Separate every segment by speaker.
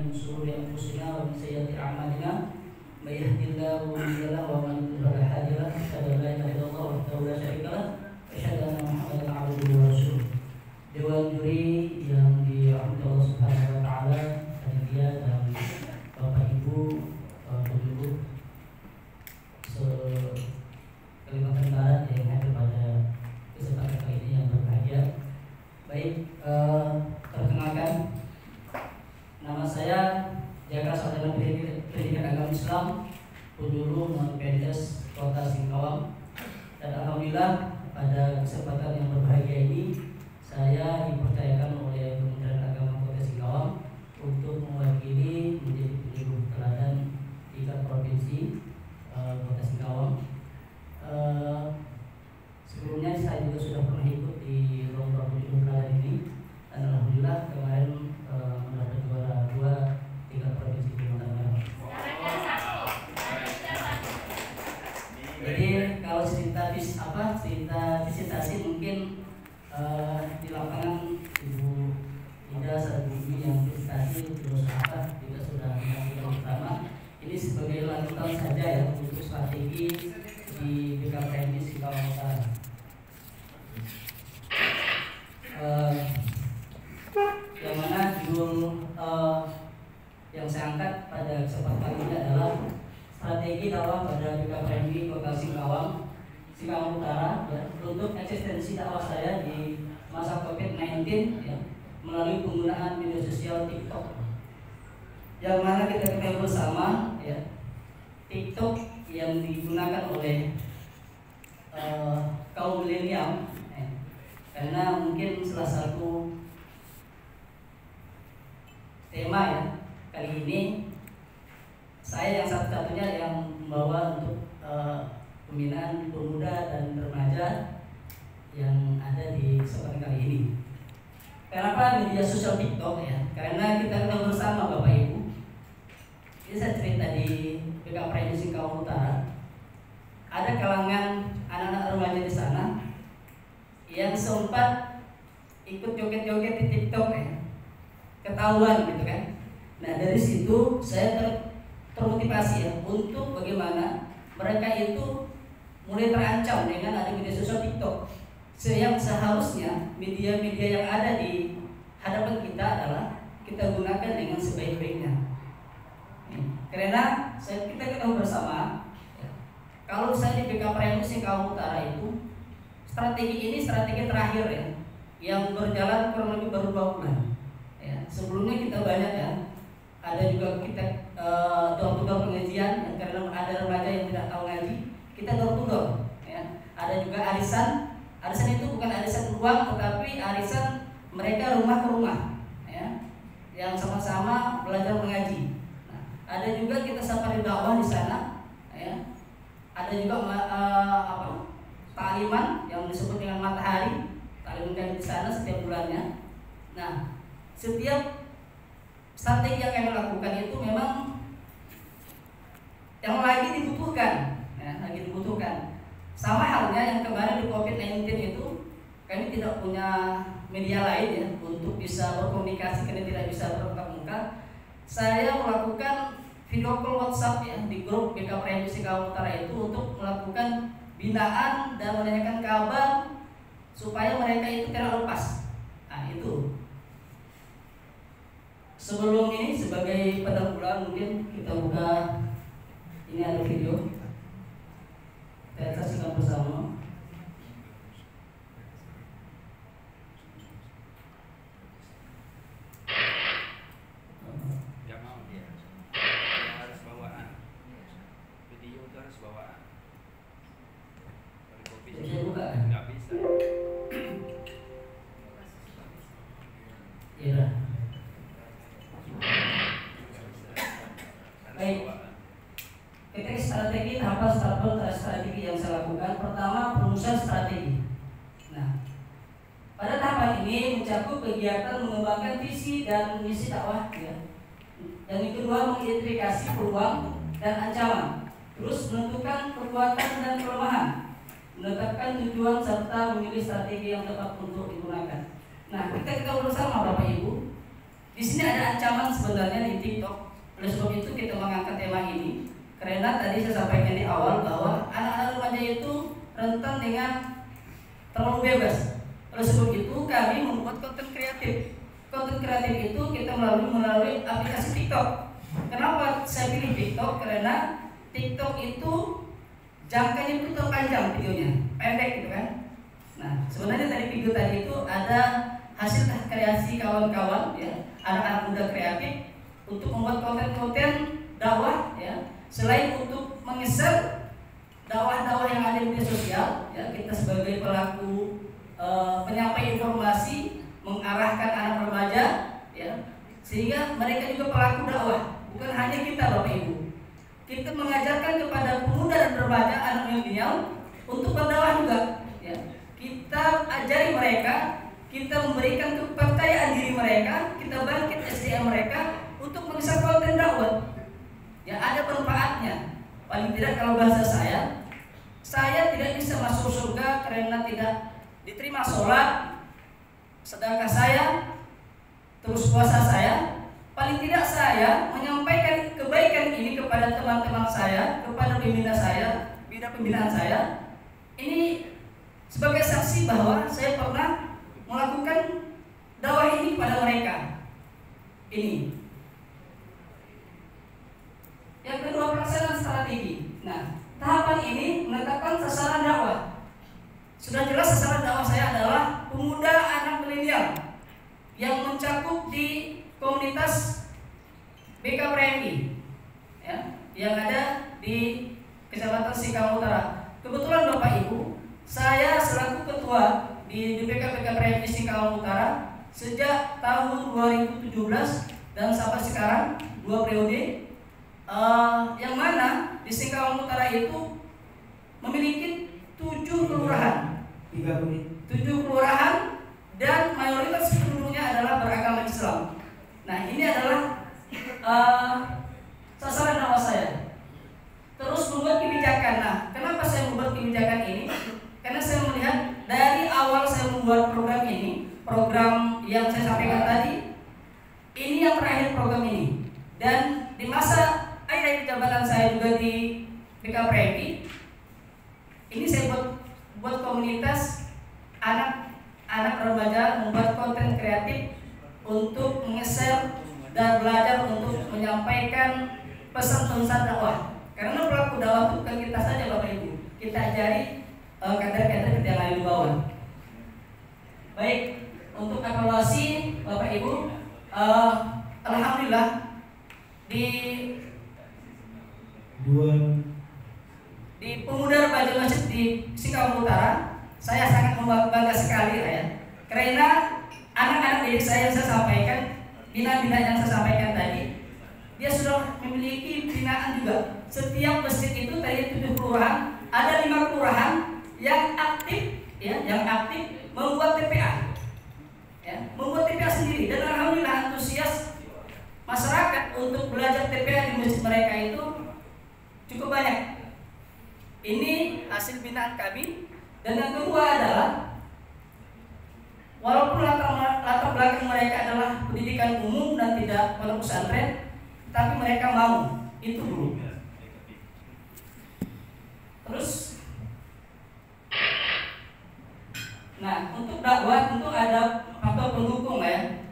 Speaker 1: من شرور أنفسنا ومن سيئات أعمالنا من يهد الله مضل له ومن يضلل فلا هادي له أشهد أن لا إله إلا الله وحده لا شريك له وأشهد أن محمدا عبده ورسوله. Dewan juri yang dirahmati Allah Subhanahu wa taala, panitia dan Bapak Ibu penjuru Kalimantan Barat yang hadir pada kesempatan kali ini yang berbahagia. Baik, perkenalkan, nama saya Jaka Sarjana Pendidikan Agama Islam, penjuru PNS Kota Singkawang. Dan alhamdulillah pada kesempatan yang berbahagia ini saya dipercayakan oleh Kementerian Agama Kota Singkawang untuk mewakili menjadi penjuru teladan tingkat provinsi Kota Singkawang. Sebelumnya saya juga sudah pernah ikut di lomba penjuru teladan ini dan alhamdulillah kemarin mendapat juara 2 tingkat provinsi Kalimantan Barat. Jadi kalau cerita presentasi mungkin di lapangan Ibu Ida selaku yang presentasi terus juga sudah yang pertama. Ini sebagai lanjutan saja ya untuk strategi di BKPMI Singkawang Utara. Yang mana judul yang saya angkat pada kesempatan ini adalah strategi dakwah pada BKPMI Kota Singkawang Utara ya, untuk eksistensi dakwah saya di masa COVID-19 ya, melalui penggunaan media sosial TikTok. Yang mana kita ketahui bersama ya, TikTok yang digunakan oleh kaum milenial ya, karena mungkin salah satu tema ya kali ini saya yang satu-satunya yang membawa untuk pembinaan pemuda dan remaja yang ada di kesempatan kali ini. Kenapa media sosial TikTok ya? Karena kita tahu bersama Bapak Ibu. Ini saya cerita di BKPMI Singkawang Utara. Ada kalangan anak-anak remaja di sana yang sempat ikut joget-joget di TikTok ya. Ketahuan gitu kan. Nah dari situ saya termotivasi ya untuk bagaimana mereka itu mulai terancam dengan ada media sosial TikTok. Yang seharusnya media-media yang ada di hadapan kita adalah kita gunakan dengan sebaik-baiknya. Karena kita ketahui bersama, ya, kalau saya di BKPMI Singkawang Utara itu strategi ini strategi terakhir ya, yang berjalan kurang lebih baru 2 bulan. Ya, sebelumnya kita banyak ya, ada juga kita door-to-door pengajian, karena ada remaja yang tidak tahu ngaji, kita door-to-door. Ya. Ada juga arisan itu bukan arisan uang, tetapi arisan mereka rumah ke rumah, ya, yang sama-sama belajar mengaji. Nah, ada juga kita safari dakwah di sana, ya. Ada juga takliman yang disebut dengan matahari, takliman di sana setiap bulannya. Nah, setiap strategi yang kami lakukan itu memang yang lagi dibutuhkan, ya, Sama halnya yang kemarin di COVID-19 itu, kami tidak punya media lain ya untuk bisa berkomunikasi karena tidak bisa bertatap muka. Saya melakukan video call WhatsApp ya di grup BKPMI Singkawang Utara itu untuk melakukan binaan dan menanyakan kabar supaya mereka itu tidak lepas. Nah itu. Sebelum ini sebagai pendahuluan mungkin kita buka, ini ada video, kita saksikan bersama. Bisa buka kan?
Speaker 2: Nggak bisa.
Speaker 1: Iya. Baik. Strategi strategi yang saya lakukan. Pertama, perumusan strategi. Nah, pada tahapan ini mencakup kegiatan mengembangkan visi dan misi dakwah ya. Yang kedua, mengidentifikasi peluang dan ancaman. Terus menentukan kekuatan dan kelemahan, menetapkan tujuan serta memilih strategi yang tepat untuk digunakan. Nah, kita bersama Bapak Ibu, Di sini ada ancaman sebenarnya di TikTok. Oleh sebab itu kita mengangkat tema ini karena tadi saya sampaikan di awal bahwa anak-anak remaja itu rentan dengan terlalu bebas. Oleh sebab itu kami membuat konten kreatif. Konten kreatif itu kita melalui aplikasi TikTok. Kenapa saya pilih TikTok? Karena TikTok itu jangkanya itu terpanjang videonya, pendek gitu kan. Nah, sebenarnya dari video tadi itu ada hasil kreasi kawan-kawan ya, anak-anak muda kreatif untuk membuat konten-konten dakwah ya. Selain untuk mengeser dakwah-dakwah yang ada di media sosial ya, kita sebagai pelaku penyampai informasi mengarahkan anak remaja ya, sehingga mereka juga pelaku dakwah. Bukan hanya kita Bapak Ibu. Kita mengajarkan kepada pemuda dan remaja anak milenial untuk berdakwah juga ya. Kita ajari mereka, kita memberikan kepercayaan diri mereka, kita bangkit SDM mereka untuk mengeser konten dakwah. Ya, ada manfaatnya. Paling tidak kalau bahasa saya tidak bisa masuk surga karena tidak diterima sholat, sedangkan saya terus puasa saya. Paling tidak saya menyampaikan kebaikan ini kepada teman-teman saya, kepada pembina saya, bidang pembinaan saya. Ini sebagai saksi bahwa saya pernah melakukan dakwah ini kepada mereka. Ini. Yang kedua, pelaksanaan strategi. Nah, tahapan ini menetapkan sasaran dakwah. Sudah jelas sasaran dakwah saya adalah pemuda anak milenial yang mencakup di komunitas BKPMI ya, yang ada di Kecamatan Singkawang Utara. Kebetulan Bapak Ibu, saya selaku ketua di BKPMI Singkawang Utara sejak tahun 2017 dan sampai sekarang 2 periode. Yang mana di Singkawang Utara itu memiliki 7 kelurahan. 7 kelurahan dan mayoritas penduduknya adalah beragama Islam. Nah, ini adalah sasaran dakwah saya. Terus membuat kebijakan. Nah, kenapa saya membuat kebijakan ini? Karena saya melihat dari awal saya membuat program ini, program yang saya sampaikan tadi, ini yang terakhir program ini. Dan di masa akhir jabatan saya juga di BKPMI, ini saya buat komunitas anak remaja membuat konten kreatif untuk mengeser dan belajar untuk menyampaikan pesan-pesan dakwah. Karena pelaku dakwah itu bukan kita saja Bapak Ibu, kita ajari kader-kader kita yang lain di bawah. Baik, untuk evaluasi Bapak Ibu, alhamdulillah di pemuda remaja masjid di Singkawang Utara, saya sangat bangga sekali ya, karena anak-anak didik saya yang saya sampaikan, bina-bina yang saya sampaikan tadi, dia sudah memiliki binaan juga. Setiap masjid itu dari 7 kelurahan, ada 5 kelurahan yang aktif, ya, yang aktif membuat TPA, ya, membuat TPA sendiri. Dan alhamdulillah antusias masyarakat untuk belajar TPA di masjid mereka itu cukup banyak. Ini hasil binaan kami. Dan yang kedua adalah, walaupun latar belakang mereka adalah pendidikan umum dan tidak pondok pesantren, tapi mereka mau itu dulu. Terus, nah untuk dakwah tentu ada faktor pendukung ya.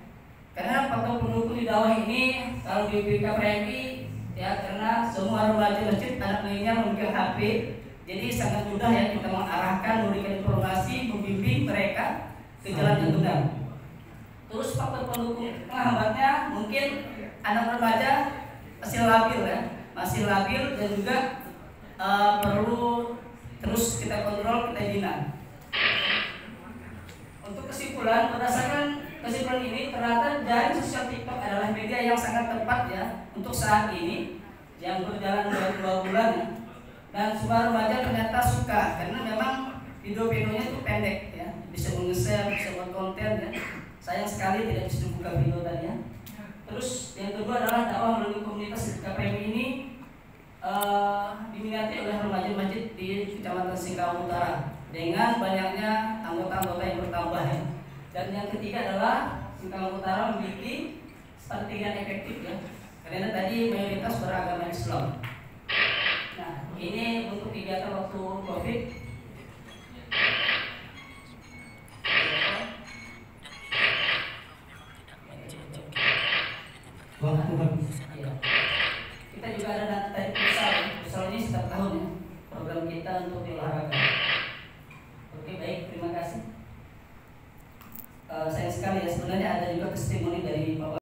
Speaker 1: Karena faktor pendukung di dakwah ini kalau di BKPMI ya, karena semua remaja masjid anak milenial memiliki HP, jadi sangat mudah ya kita mengarahkan, memberikan informasi, membimbing mereka ke jalan yang benar. Terus faktor pendukung penghambatnya mungkin anak remaja masih labil ya, masih labil dan juga perlu terus kita kontrol, kita bina. Untuk kesimpulan, berdasarkan kesimpulan ini ternyata jaring sosial TikTok adalah media yang sangat tepat ya untuk saat ini yang berjalan 2 bulan ya. Dan semua remaja ternyata suka karena memang video-videonya itu pendek ya, bisa meng-share, bisa buat konten ya. Sayang sekali tidak bisa buka video tadi ya. Terus yang kedua adalah dakwah melalui komunitas KPMI ini diminati oleh remaja masjid di Kecamatan Singkawang Utara dengan banyaknya anggota-anggota yang bertambah ya. Dan yang ketiga adalah Singkawang Utara memiliki stuntingan efektif ya, karena tadi mayoritas beragama Islam. Nah, ini untuk kegiatan waktu COVID.
Speaker 2: Waktu habis.
Speaker 1: Ya. Kita juga ada tadi futsal ini setiap tahun ya, program kita untuk di olahraga. Oke, baik, terima kasih. Sayang sekali ya, sebenarnya ada juga testimoni dari Bapak